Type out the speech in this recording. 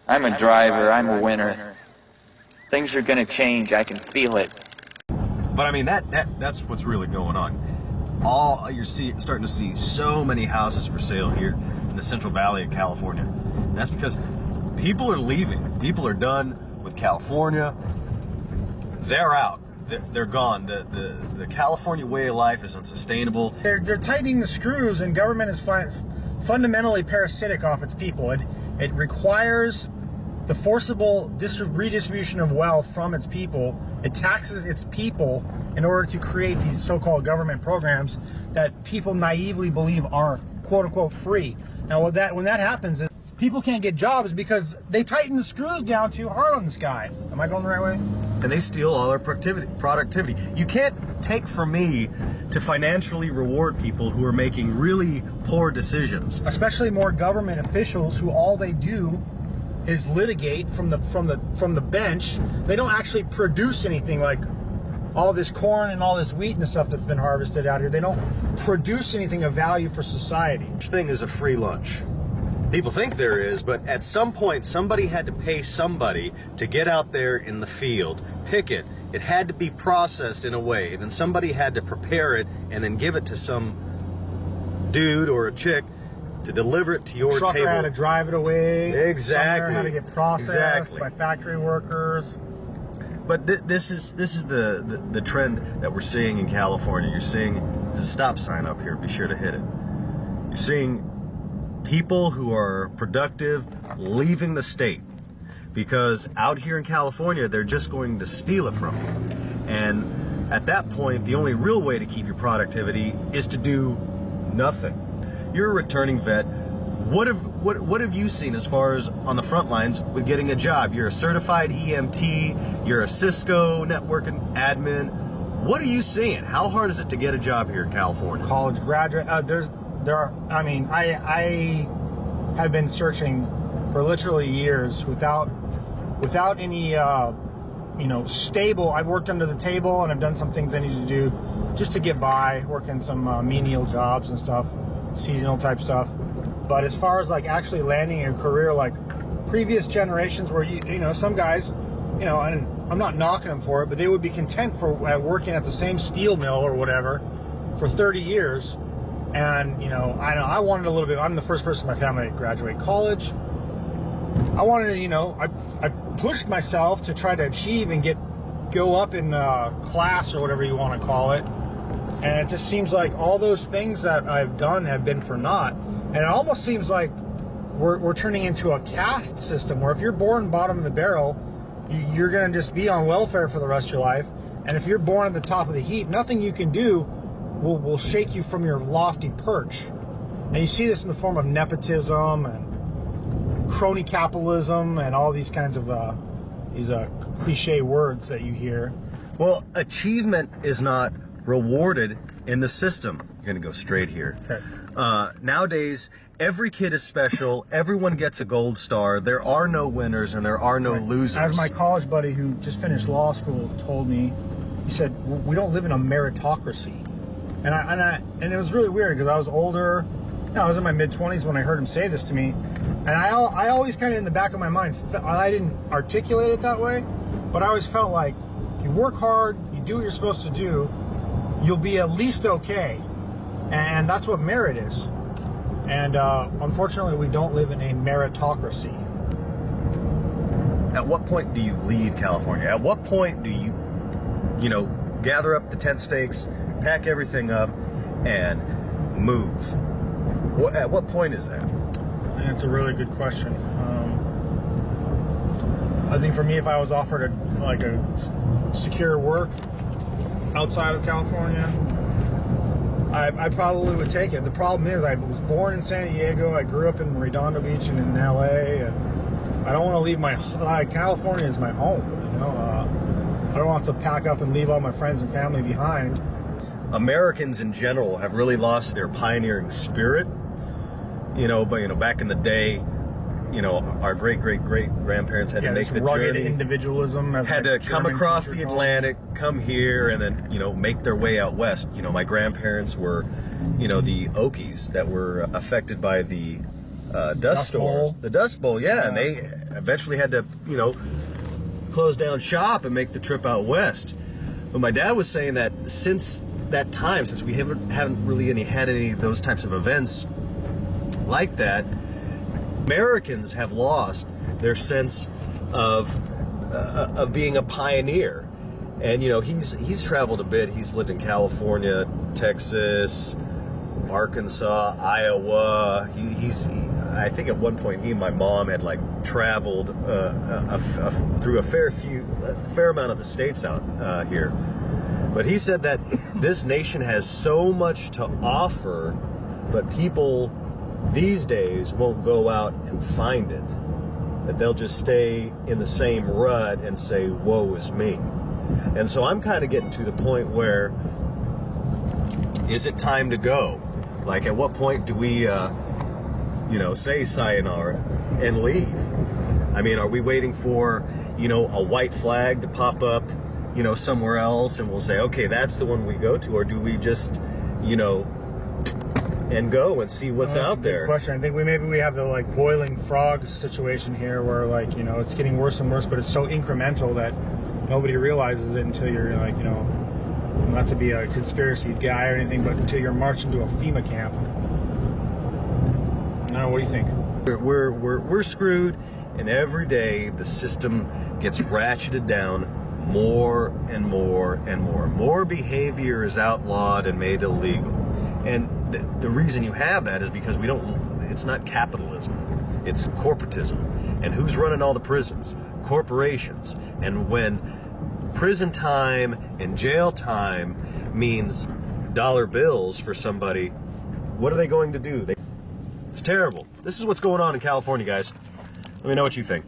I'm a driver. I'm a winner. Things are gonna change. I can feel it. But I mean, that's what's really going on. You're starting to see so many houses for sale here in the Central Valley of California. And that's because people are leaving. People are done with California. They're out. They're gone. The California way of life is unsustainable. They're tightening the screws, and government is fundamentally parasitic off its people. It requires the forcible redistribution of wealth from its people. It taxes its people in order to create these so-called government programs that people naively believe are quote-unquote free. Now, when that happens, people can't get jobs because they tighten the screws down too hard on this guy. Am I going the right way? And they steal all our productivity. You can't take from me to financially reward people who are making really poor decisions. Especially more government officials who all they do is litigate from the bench. They don't actually produce anything, like all this corn and all this wheat and stuff that's been harvested out here. They don't produce anything of value for society. This thing is a free lunch. People think there is, but at some point somebody had to pay somebody to get out there in the field, pick it. It had to be processed in a way. Then somebody had to prepare it and then give it to some dude or a chick to deliver it to your table. Trucker had to drive it away. Exactly. Had to get processed by factory workers. But this is the trend that we're seeing in California. You're seeing there's a stop sign up here. Be sure to hit it. You're seeing people who are productive leaving the state because out here in California they're just going to steal it from you. And at that point, the only real way to keep your productivity is to do nothing. You're a returning vet. What have you seen as far as on the front lines with getting a job? You're a certified EMT, you're a Cisco networking admin. What are you seeing? How hard is it to get a job here in California? College graduate, I have been searching for literally years without any, stable. I've worked under the table and I've done some things I need to do just to get by, working some menial jobs and stuff, seasonal type stuff. But as far as like actually landing a career like previous generations where some guys, and I'm not knocking them for it, but they would be content for working at the same steel mill or whatever for 30 years. And, I wanted a little bit. I'm the first person in my family to graduate college. I wanted to, I pushed myself to try to achieve and go up in class or whatever you want to call it. And it just seems like all those things that I've done have been for naught. And it almost seems like we're turning into a caste system where if you're born bottom of the barrel, you're going to just be on welfare for the rest of your life. And if you're born at the top of the heap, nothing you can do will shake you from your lofty perch. And you see this in the form of nepotism and crony capitalism and all these kinds of these cliche words that you hear. Well, achievement is not rewarded in the system. You're going to go straight here. Okay. Nowadays, every kid is special. Everyone gets a gold star. There are no winners and there are no losers. As my college buddy who just finished law school told me, he said, we don't live in a meritocracy. And it was really weird because I was older. I was in my mid-20s when I heard him say this to me. And I always kind of in the back of my mind, I didn't articulate it that way, but I always felt like if you work hard, you do what you're supposed to do, you'll be at least okay. And that's what merit is. And unfortunately, we don't live in a meritocracy. At what point do you leave California? At what point do you gather up the tent stakes, pack everything up, and move? At what point is that? That's a really good question. I think for me, if I was offered a secure work outside of California, I probably would take it. The problem is I was born in San Diego. I grew up in Redondo Beach and in LA, and I don't want to leave California is my home. I don't want to pack up and leave all my friends and family behind. Americans in general have really lost their pioneering spirit. But back in the day, our great-great-great-grandparents had to make the rugged journey. Individualism. Had to come across the Atlantic, come here, and then, make their way out west. My grandparents were, the Okies that were affected by the dust stores. Bowl. The Dust Bowl, yeah, and they eventually had to, you know, close down shop and make the trip out west. But my dad was saying that since that time, since we haven't really had any of those types of events like that, Americans have lost their sense of being a pioneer. And you know, he's traveled a bit. He's lived in California, Texas, Arkansas, Iowa. I think at one point he and my mom had like traveled through a fair amount of the states out here. But he said that this nation has so much to offer, but people these days won't go out and find it. That they'll just stay in the same rut and say, woe is me. And so I'm kind of getting to the point where, is it time to go? Like, at what point do we, you know, say sayonara and leave? I mean, are we waiting for, you know, a white flag to pop up, you know, somewhere else and we'll say, okay, that's the one we go to? Or do we just, you know, and go and see what's out there? Good question. I think maybe we have the like boiling frogs situation here where, like, you know, it's getting worse and worse, but it's so incremental that nobody realizes it until you're like, you know, not to be a conspiracy guy or anything, but until you're marching to a FEMA camp. I don't know, what do you think? We're screwed, and every day the system gets ratcheted down more and more and more. More behavior is outlawed and made illegal. And the reason you have that is because it's not capitalism, it's corporatism. And who's running all the prisons? Corporations. And when prison time and jail time means dollar bills for somebody, what are they going to do? It's terrible. This is what's going on in California, guys. Let me know what you think.